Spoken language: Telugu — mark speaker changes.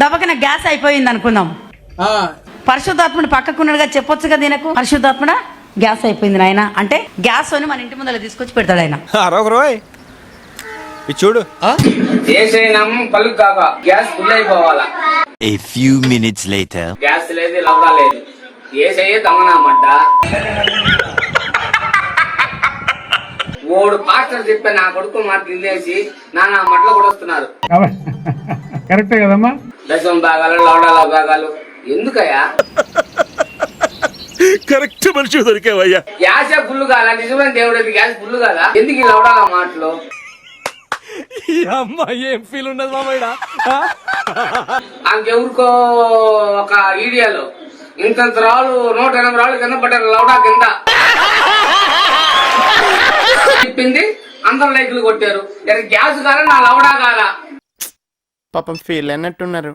Speaker 1: దబకన గ్యాస్ అయిపోయింది అనుకుందాం, పరిశుద్ధాత్ముడు పక్కకున్నాడుగా చెప్పొచ్చు కదా దీనకు, పరిశుద్ధాత్ముడా గ్యాస్ అయిపోయింది నాయన అంటే గ్యాస్ అని మన ఇంటి ముందర తీసుకొచ్చి పెడతాడు ఆయన.
Speaker 2: చూడు
Speaker 3: పలు కాక గ్యాస్ ఫుల్ అయిపోవాలా.
Speaker 4: A few minutes later.
Speaker 3: Gas లేదు లవడా లేదు, ఏసయ్యే దమ్మనామడ్డ. ఓడు పాస్టర్ చెప్పే నా కొడుకు మాట తినేసి నా మట్లో కూడా వస్తున్నారు.
Speaker 5: కరెక్టే కదమ్మా.
Speaker 3: దశం భాగాలు లవడాల భాగాలు ఎందుకయ్యా?
Speaker 2: కరెక్ట్ మనిషి దొరికావయ్యా.
Speaker 3: గ్యాసే ఫుల్ కాదా? నిజమైన దేవుడు గ్యాస్ ఫుల్ కాదా? ఎందుకు ఈ లవడాల మాటలు?
Speaker 2: ఏం ఫీల్ ఉండదు మామయ్య.
Speaker 3: ఆమెకెవరికో ఒక ఈడియాలో ఇంతంత రాళ్ళు 180 రాళ్ళు కింద పడ్డారు లవడా కింద చెప్పింది, అందరు లైకులు కొట్టారు. గ్యాస్ కాదా నా లవడా కాదా?
Speaker 6: పాపం ఫీల్ అన్నట్టున్నారు.